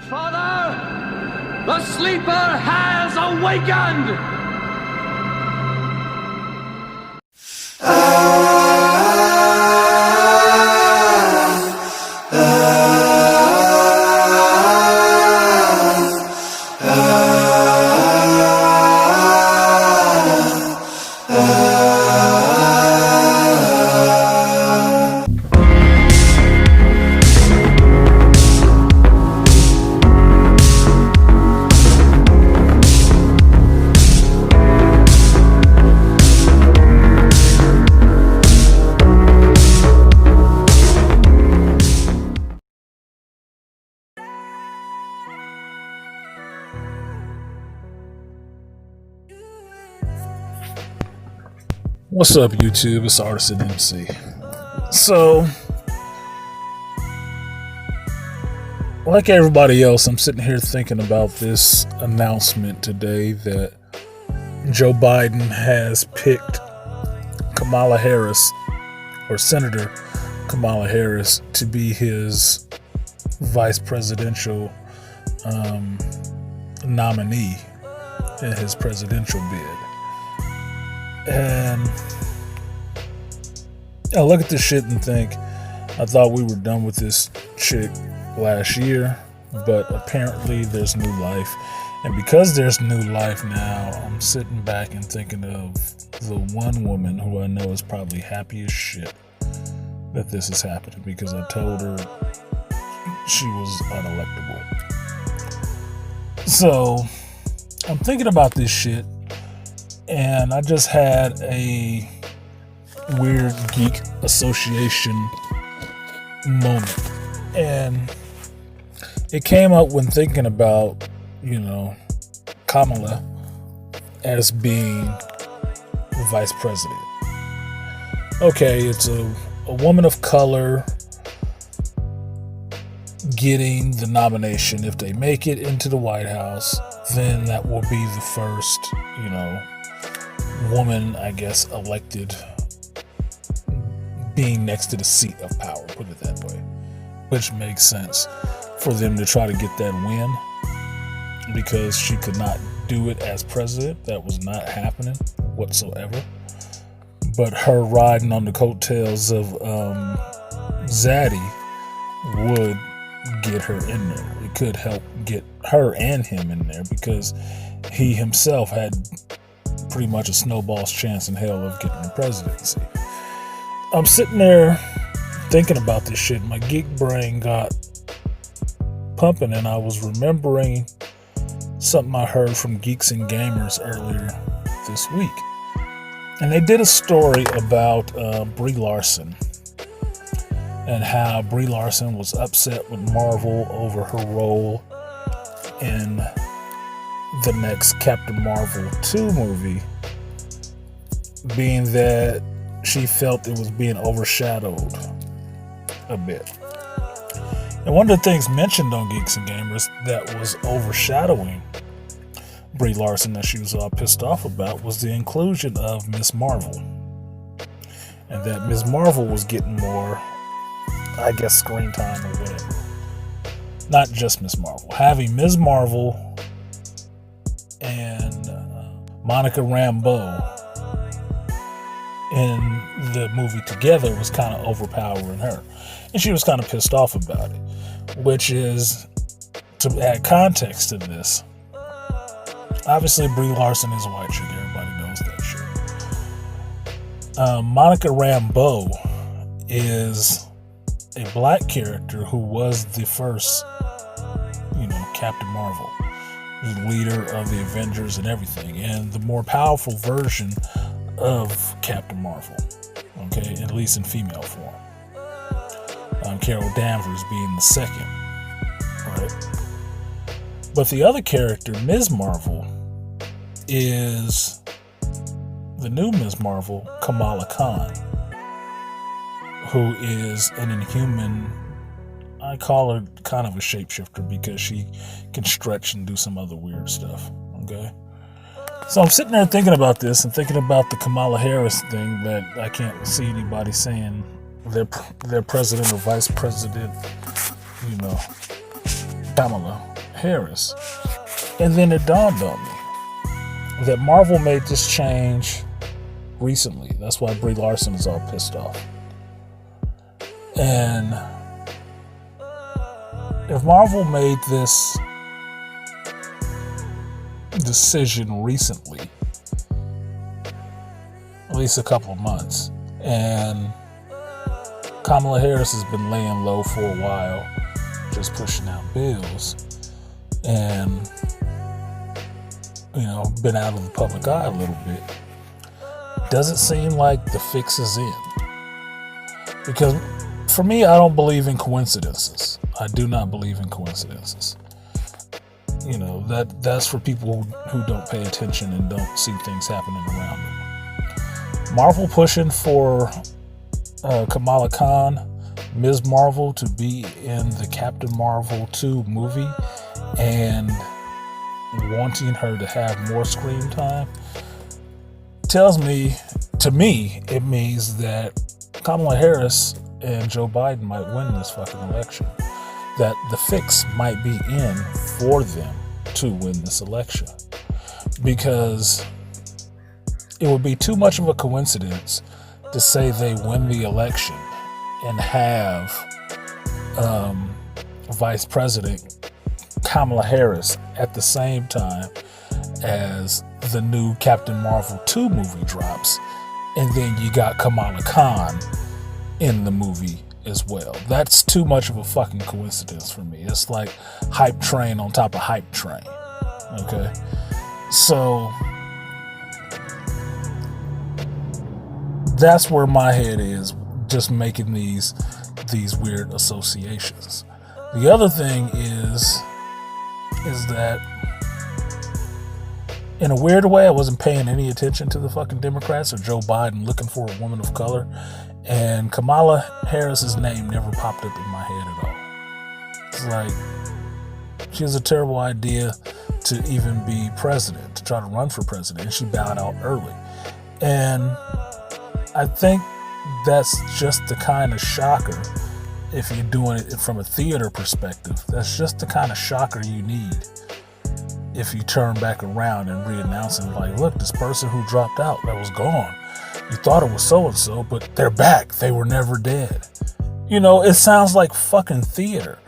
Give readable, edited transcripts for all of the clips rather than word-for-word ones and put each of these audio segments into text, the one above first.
Father, the sleeper has awakened! What's up, YouTube? It's Artisan MC. So, like everybody else, I'm sitting here thinking about this announcement today that Joe Biden has picked Kamala Harris, or Senator Kamala Harris, to be his vice presidential nominee in his presidential bid. And I look at this shit and think, I thought we were done with this chick last year, but apparently there's new life. And because there's new life now, I'm sitting back and thinking of the one woman who I know is probably happy as shit that this is happening, because I told her she was unelectable. So I'm thinking about this shit, and I just had a weird geek association moment. And it came up when thinking about, Kamala as being vice president. Okay, it's a woman of color getting the nomination. If they make it into the White House, then that will be the first, woman, I guess, elected being next to the seat of power, put it that way, which makes sense for them to try to get that win, because she could not do it as president. That was not happening whatsoever. But her riding on the coattails of Zaddy would get her in there. It could help get her and him in there, because he himself had pretty much a snowball's chance in hell of getting the presidency. I'm sitting there thinking about this shit. My geek brain got pumping, and I was remembering something I heard from Geeks and Gamers earlier this week. And they did a story about Brie Larson, and how Brie Larson was upset with Marvel over her role in the next Captain Marvel 2 movie, being that she felt it was being overshadowed a bit. And one of the things mentioned on Geeks and Gamers that was overshadowing Brie Larson, that she was all pissed off about, was the inclusion of Ms. Marvel. And that Ms. Marvel was getting more, I guess, screen time or whatever. Not just Ms. Marvel. Having Ms. Marvel and Monica Rambeau in the movie together was kind of overpowering her. And she was kind of pissed off about it. Which is, to add context to this, obviously Brie Larson is a white chick. Everybody knows that shit. Monica Rambeau is a black character who was the first, Captain Marvel, the leader of the Avengers and everything, and the more powerful version of Captain Marvel, okay, at least in female form. Carol Danvers being the second, right? But the other character, Ms. Marvel, is the new Ms. Marvel, Kamala Khan, who is an Inhuman. I call her kind of a shapeshifter because she can stretch and do some other weird stuff, okay? So I'm sitting there thinking about this and thinking about the Kamala Harris thing that I can't see anybody saying their president or vice president, Kamala, Harris. And then it dawned on me that Marvel made this change recently. That's why Brie Larson is all pissed off. And if Marvel made this decision recently, at least a couple of months, and Kamala Harris has been laying low for a while, just pushing out bills, and been out of the public eye a little bit. Does it seem like the fix is in? Because for me, I don't believe in coincidences. I do not believe in coincidences. That's for people who don't pay attention and don't see things happening around them. Marvel pushing for Kamala Khan, Ms. Marvel, to be in the Captain Marvel 2 movie and wanting her to have more screen time tells me, to me, it means that Kamala Harris and Joe Biden might win this fucking election. That the fix might be in for them to win this election. Because it would be too much of a coincidence to say they win the election and have Vice President Kamala Harris at the same time as the new Captain Marvel 2 movie drops, and then you got Kamala Khan in the movie as well. That's too much of a fucking coincidence for me. It's like hype train on top of hype train. Okay? So that's where my head is, just making these weird associations. The other thing is that in a weird way, I wasn't paying any attention to the fucking Democrats or Joe Biden looking for a woman of color, and Kamala Harris's name never popped up in my head at all. It's like, she has a terrible idea to even be president, to try to run for president, and she bowed out early. And I think that's just the kind of shocker, if you're doing it from a theater perspective, that's just the kind of shocker you need if you turn back around and re-announce it, like, look, this person who dropped out, that was gone, you thought it was so-and-so, but they're back, they were never dead. It sounds like fucking theater.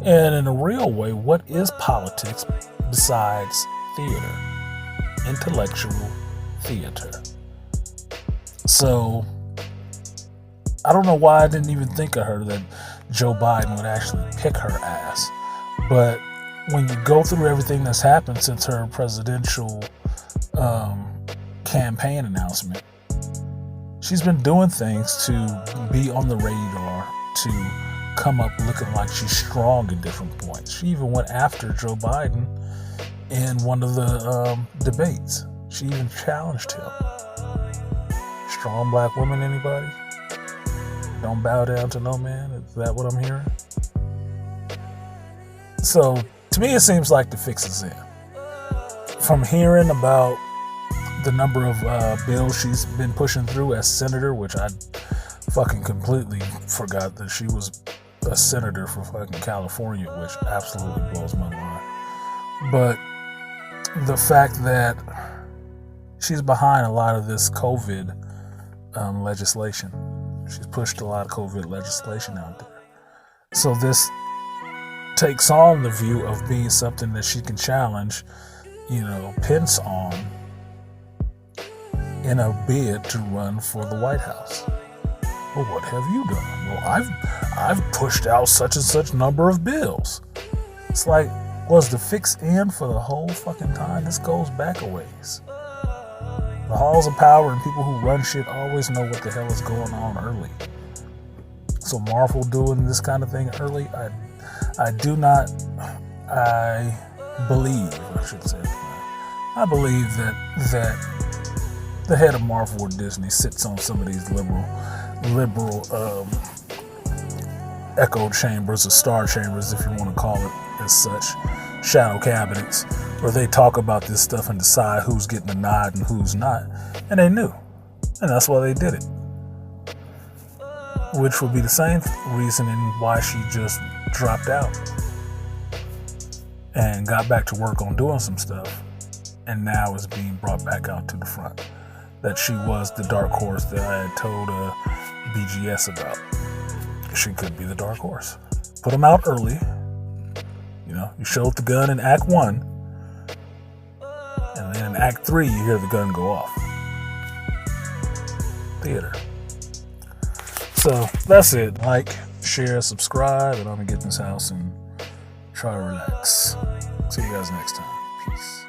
And in a real way, what is politics besides theater? Intellectual theater. So I don't know why I didn't even think of her, that Joe Biden would actually pick her ass. But when you go through everything that's happened since her presidential campaign announcement, she's been doing things to be on the radar, to come up looking like she's strong at different points. She even went after Joe Biden in one of the debates. She even challenged him. Strong black woman, anybody? Don't bow down to no man? Is that what I'm hearing? So, to me, it seems like the fix is in. From hearing about the number of bills she's been pushing through as senator, which I fucking completely forgot that she was a senator for fucking California, which absolutely blows my mind. But the fact that she's behind a lot of this COVID legislation. She's pushed a lot of COVID legislation out there. So this takes on the view of being something that she can challenge, Pence on in a bid to run for the White House. Well, what have you done? Well, I've pushed out such and such number of bills. It's like, was the fix in for the whole fucking time? This goes back a ways. The halls of power and people who run shit always know what the hell is going on early. So Marvel doing this kind of thing early, I believe that the head of Marvel or Disney sits on some of these liberal echo chambers or star chambers, if you want to call it as such, shadow cabinets, where they talk about this stuff and decide who's getting a nod and who's not. And they knew. And that's why they did it. Which would be the same reasoning why she just dropped out. and got back to work on doing some stuff, and now is being brought back out to the front. That she was the dark horse that I had told BGS about. She could be the dark horse. Put him out early. You know, you showed the gun in Act 1, and then in Act 3, you hear the gun go off. Theater. So that's it. Like, share, subscribe, and I'm gonna get in this house and try to relax. See you guys next time. Peace.